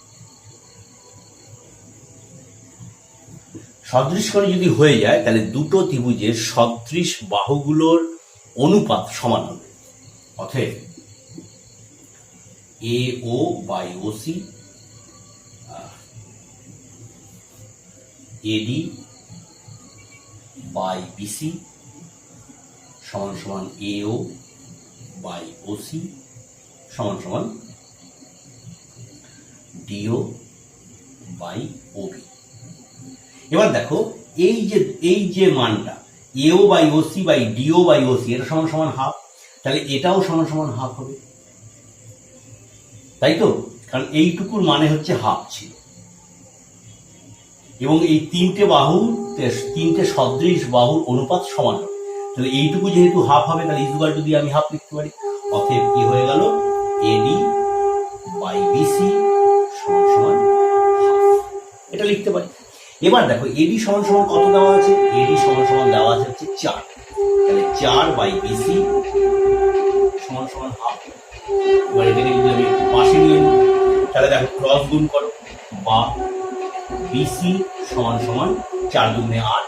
সদৃশকোণী যদি হয়ে যায়, তাহলে দুটো ত্রিভুজের সদৃশ বাহুগুলোর অনুপাত সমান হবে। অতএব A O by O C, AD by BC সমান সমান এ ও বাই ও সি সমান সমান ডিও বাই ওবি। এবার দেখো এই যে মানটা AO by O C by DO by O C, এটা সমান সমান হাফ, তাহলে এটাও সমান সমান হাফ হবে, তাই তো? কারণ এইটুকুর মানে হচ্ছে হাফ ছিল, এবং এই তিনটে সদৃশ বাহুর অনুপাত সমান হবে। তাহলে এইটুকু যেহেতু হাফ হবে, তাহলে ইজুগাল যদি আমি হাফ লিখতে পারি, অতএব কি হয়ে গেল এডি বাই বিসি সমান সমান হাফ, এটা লিখতে পারি। এবার দেখো এডি সমান সমান কত দেওয়া আছে, এডি সমান সমান দেওয়া আছে হচ্ছে 4, তাহলে 4 বাই বিসি সমান সমান হাফ। এবার এটাকে যদি আমি পাশে নিয়ে নিই, তাহলে দেখো ক্রস গুণ করো, বা বিসি সমান সমান 4 দুগুণে 8,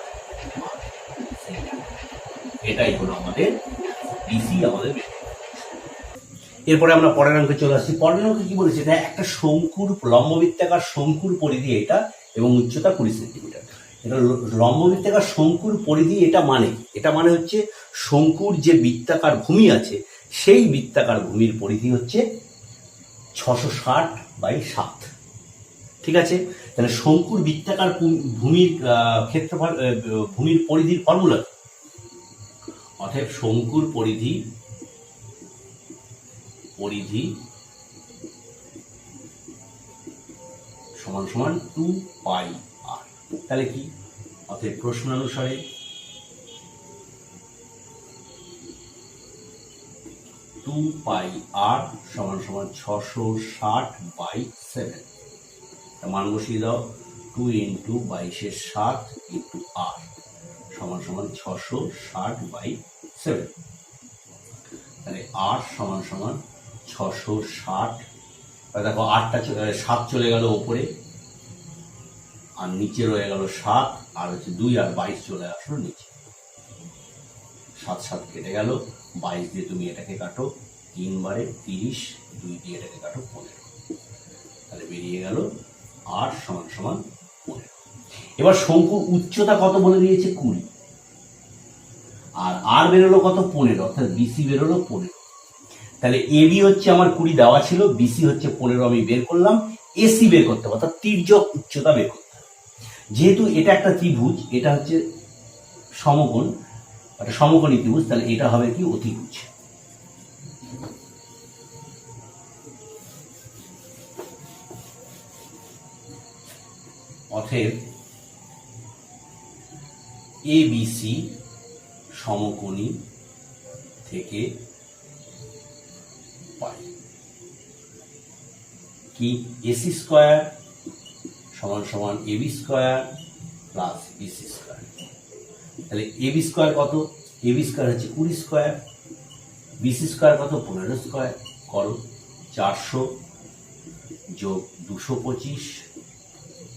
এটাই হলো আমাদের বিসি আমাদের। এরপরে আমরা পরের অঙ্কে চলে আসছি। পরের অঙ্কে কি বলেছে, এটা একটা শঙ্কুর লম্ববৃত্তাকার শঙ্কুর পরিধি এটা এবং উচ্চতা 20 সেন্টিমিটার। এটা লম্ববৃত্তাকার শঙ্কুর পরিধি, এটা মানে হচ্ছে শঙ্কুর যে বৃত্তাকার ভূমি আছে সেই বৃত্তাকার ভূমির পরিধি হচ্ছে 660 বাই 7। ঠিক আছে, তাহলে শঙ্কুর বৃত্তাকার ভূমির ক্ষেত্রফল ভূমির পরিধির ফর্মুলা, অতএব শঙ্কুর পরিধি সমান সমান 2 পাই আর। তাহলে কি, অতএব প্রশ্ন অনুসারে 2 পাই আর সমান সমান 660 বাই 7, মান বসিয়ে দাও, 2 ইন্টু 22 7 ইন্টু আর সমান সমান 660 বাই 7। তাহলে আর সমান সমান 660, দেখো 7 চলে গেল ওপরে, আর নিচে রয়ে গেল 7, আর হচ্ছে 2 আর 22 চলে আসলো নিচে, 7 7 কেটে গেল, 22 দিয়ে তুমি এটাকে কাটো, 3 বারে 30, 2 দিয়ে এটাকে কাটো 15, তাহলে বেরিয়ে গেল r সমান সমান 15। এবার শঙ্কুর উচ্চতা কত বলে দিয়েছে 20, আর আর বেরোলো কত 15, অর্থাৎ বিসি বেরোলো 15। তাহলে এবি হচ্ছে আমার 20 দেওয়া ছিল, বিসি হচ্ছে 15 আমি বের করলাম, এসি বের করতে হবে অর্থাৎ তির্যক উচ্চতা বের করতে হবে। যেহেতু এটা একটা ত্রিভুজ, এটা হচ্ছে সমকোণ, একটা সমকোণী ত্রিভুজ, তাহলে এটা হবে কি অতিভুজ। অতএব এবিসি সমকোণী থেকে পাই কি এসি স্কয়ার সমান সমান AB square plus BC square. তাহলে এবি স্কয়ার কত? এবি স্কয়ার হচ্ছে 20 স্কয়ার, বিসি স্কয়ার কত 15 স্কয়ার। করো 400 যোগ 225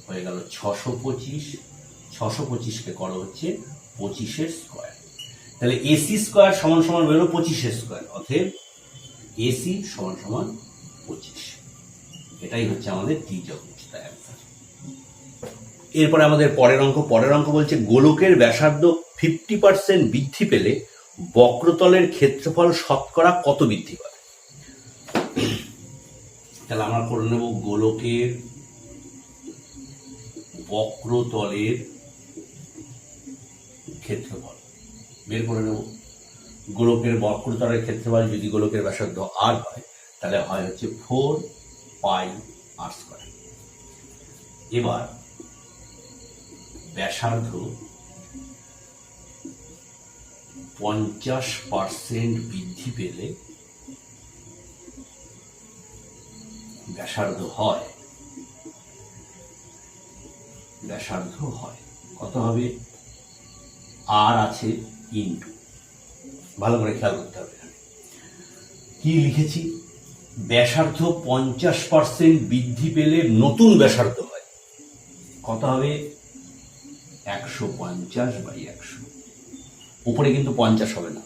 হয়ে গেল 625, 625কে করো হচ্ছে 25 স্কয়ার। তাহলে এসি স্কয়ার সমান সমান বেরোলো 25 স্কয়ার, অতএব এসি সমান সমান 25। এটাই হচ্ছে আমাদের তির্যক উচ্চতা অ্যান্সার। এরপরে আমাদের পরের অঙ্ক বলছে গোলকের ব্যাসার্ধ 50% বৃদ্ধি পেলে বক্রতলের ক্ষেত্রফল শতকরা কত বৃদ্ধি পাবে? তাহলে আমরা করে নেব গোলকের বক্রতলের ক্ষেত্রফল বের করে নেব। গোলকের বক্রতলের ক্ষেত্রফল যদি গোলকের ব্যাসার্ধ r হয় তাহলে হয় হচ্ছে 4 পাই r স্কয়ার। এবার ব্যাসার্ধ 50% বৃদ্ধি পেলে ব্যাসার্ধ হয় কত হবে? আর আছে ইন্টু, ভালো করে খেয়াল করতে হবে। কি লিখেছি? ব্যাসার্ধ 50% বৃদ্ধি পেলে নতুন ব্যাসার্ধ হয় কত হবে? 150/100। উপরে কিন্তু 50 হবে না,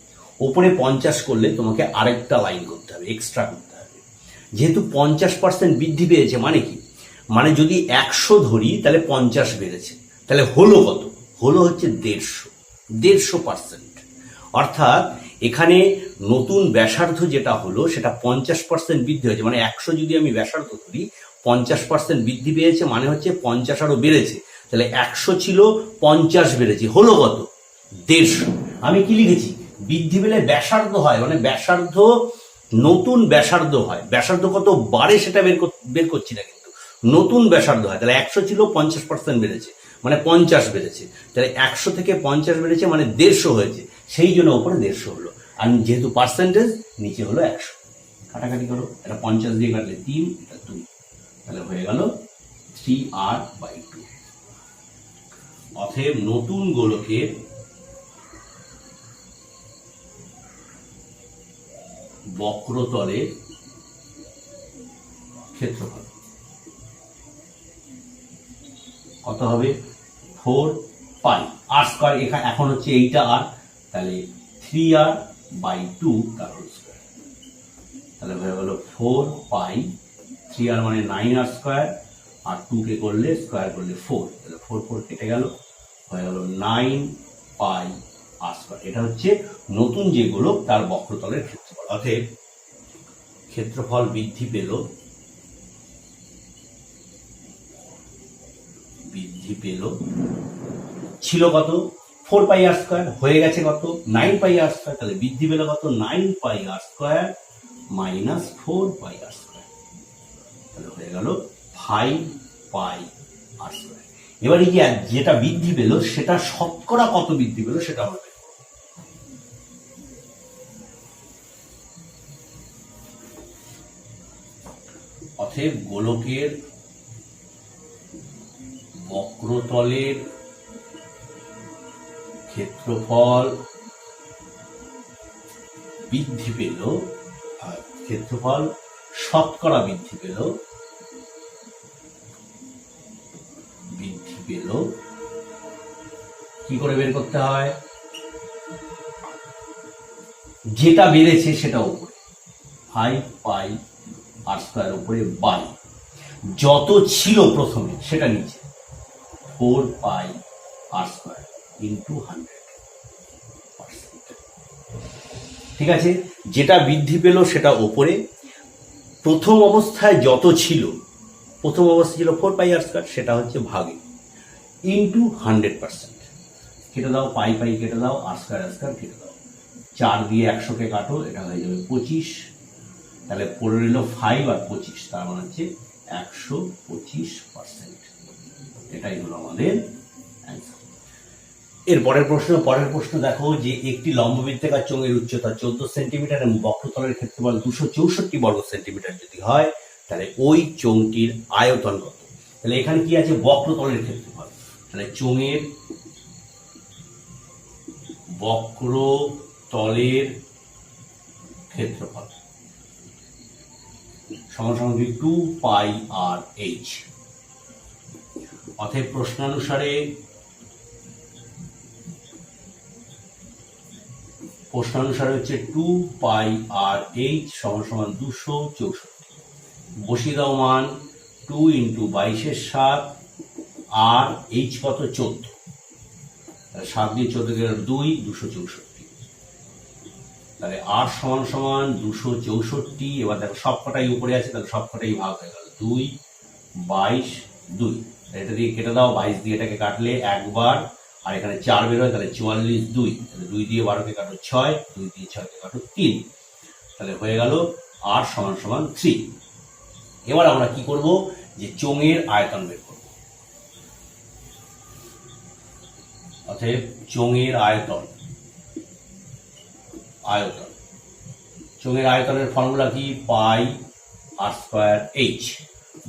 উপরে 50 করলে তোমাকে আরেকটা লাইন করতে হবে, এক্সট্রা করতে হবে। যেহেতু 50% বৃদ্ধি পেয়েছে মানে কি, মানে যদি 100 ধরি তাহলে 50 বেড়েছে, তাহলে হলো কত? হলো হচ্ছে 150%। অর্থাৎ এখানে নতুন ব্যাসার্ধ যেটা হলো সেটা 50% বৃদ্ধি হয়েছে, মানে 100 যদি আমি ব্যাসার্ধ ধরি 50% বৃদ্ধি পেয়েছে মানে হচ্ছে 50 আরো বেড়েছে, তাহলে 100 ছিল 50 বেড়েছে, হলো কত? 150। আমি কি লিখেছি? বৃদ্ধি পেলে ব্যাসার্ধ হয়, মানে ব্যাসার্ধ নতুন ব্যাসার্ধ হয়। ব্যাসার্ধ কত বাড়ে সেটা বের করছি না, কিন্তু নতুন ব্যাসার্ধ হয়। তাহলে 100 ছিল 50% বেড়েছে মানে 50 বেড়েছে, তাহলে 100 থেকে 50 বেড়েছে মানে 150 হয়েছে, সেই জন্য উপরে 150 হলো। আর যেহেতু পার্সেন্টেজ নিচে হলো 100, কাটাকাটি করো, এটা 50 দিয়ে কাটলে 3, এটা 2, তাহলে হয়ে গেল 3r/2। অতএব নতুন গোলকের বক্রতলের ক্ষেত্রফল কত হবে? 4 পাই r স্কয়ার। এখানে এখন হচ্ছে এইটা r, তাহলে 3r/2 তার হোল স্কয়ার। তাহলে হয়ে গেল 4 পাই, 3r মানে 9r স্কয়ার, আর 2 কে করলে স্কয়ার করলে 4, তাহলে 4 4 কেটে গেল, হয়ে গেল 9 পাই r স্কয়ার। এটা হচ্ছে নতুন যে গোলক তার বক্রতলের ক্ষেত্রফল। অতএব ক্ষেত্রফল বৃদ্ধি পেল ছিল কত? 4 পাই r স্কয়ার, হয়ে গেছে কত? 9 পাই r স্কয়ার। তাহলে বৃদ্ধি পেল কত? 9 পাই r স্কয়ার মাইনাস 4 পাই r স্কয়ার, তাহলে হয়ে গেল 5 পাই r স্কয়ার। এবার এই যেটা বৃদ্ধি পেল সেটা শতকরা কত বৃদ্ধি পেল সেটা আমরা বের করব। অতএব গোলকের বক্রতলের ক্ষেত্রফল বৃদ্ধি পেল, ক্ষেত্রফল শতকরা বৃদ্ধি পেল কি করে বের করতে হয়? যেটা বেড়েছে সেটা উপরে 5 পাই আর স্কোয়ার উপরে বাই, যত ছিল প্রথমে সেটা নিচে 4 পাই আর স্কোয়ার ইন্টু 100%। ঠিক আছে, যেটা বৃদ্ধি পেল সেটা ওপরে, প্রথম অবস্থায় যত ছিল, প্রথম অবস্থায় ছিল 4 পাই আর স্কোয়ার, সেটা হচ্ছে ভাগে ইন্টু 100%। কেটে দাও, পাই পাই কেটে দাও, আর স্কোয়ার কেটে দাও, 4 দিয়ে 100কে কাটো, এটা হয়ে যাবে 25। তাহলে পড়ে রইল 5 আর 25, তার মানে হচ্ছে 125%। এটাই হলো আমাদের অ্যান্সার। এর পরের প্রশ্ন দেখো যে একটি লম্ববৃত্তাকার চোঙের উচ্চতা 14 সেন্টিমিটার এবং বক্রতলের ক্ষেত্রফল 264 বর্গ সেন্টিমিটার যদি হয়, তাহলে ওই চোঙটির আয়তন কত? তাহলে এখানে কি আছে? বক্রতলের ক্ষেত্রফল। তাহলে চোঙের বক্রতলের ক্ষেত্রফল সমান 2 পাই আর এইচ। অতএব প্রশ্নানুসারে হচ্ছে 2 পাই আর এইচ সমান 264। বসিয়ে দাও মান, 2 ইন্টু 22 7 আর এইচ কত? 14। 7 দিয়ে 14 গেল 2, 264। তাহলে আর সমান 264। এবার দেখো সবকটাই উপরে আছে, তাহলে সবকটাই ভাগ হয়ে গেল 2, 22, 2। এটা দিয়ে কেটে দাও, 22 দিয়ে এটাকে কাটলে একবার, আর এখানে 4 বের হয়, তাহলে 44, 2। তাহলে 2 দিয়ে 12কে কাটো 6, 2 দিয়ে 6কে কাটো 3। তাহলে হয়ে গেল আর সমান 3। এবার আমরা কি করব? যে চোঙের আয়তন বের করব। অতএব চোঙের চোঙের আয়তনের ফর্মুলা কি? পাই আর স্কোয়ার এইচ।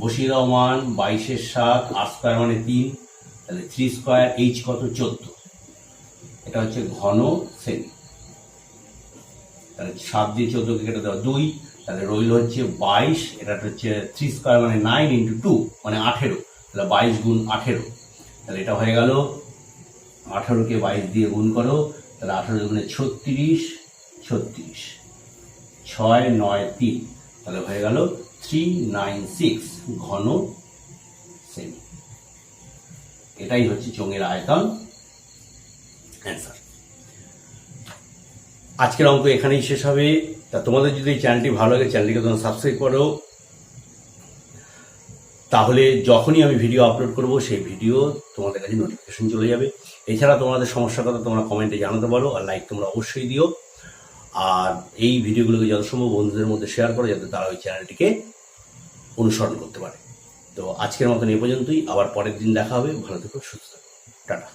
বসিয়ে দাও মান, 22 7 আর স্কোয়ার মানে 3, তাহলে 3 স্কোয়ার, এইচ কত? 14। এটা হচ্ছে ঘন সেমি। তাহলে 7 দিয়ে 14কে কেটে দেওয়া 2, তাহলে রইল হচ্ছে 22। এটা হচ্ছে 3 স্কোয়ার মানে 9 ইন্টু 2 মানে 18। তাহলে 22 গুণ 18, তাহলে এটা হয়ে গেল 18কে 22 দিয়ে গুণ করো, তাহলে 18 গুণে 36, 36, 6 9 3, তাহলে হয়ে গেল 396 ঘন সেমি। এটাই হচ্ছে চোঙের আয়তন, অ্যান্সার। আজকের অঙ্ক এখানেই শেষ হবে। তা তোমাদের যদি এই চ্যানেলটি ভালো লাগে, চ্যানেলটিকে তোমরা সাবস্ক্রাইব করো, তাহলে যখনই আমি ভিডিও আপলোড করব সেই ভিডিও তোমাদের কাছে নোটিফিকেশন চলে যাবে। এছাড়া তোমাদের সমস্যার কথা তোমরা কমেন্টে জানাতে পারো, আর লাইক তোমরা অবশ্যই দিও। আর এই ভিডিওগুলোকে যত সম্ভব বন্ধুদের মধ্যে শেয়ার করো, যাতে তারা ওই চ্যানেলটিকে অনুসরণ করতে পারে। তো আজকের মতন এই পর্যন্তই, আবার পরের দিন দেখা হবে। ভালো থেকো, সুস্থ থেকো, টাটা।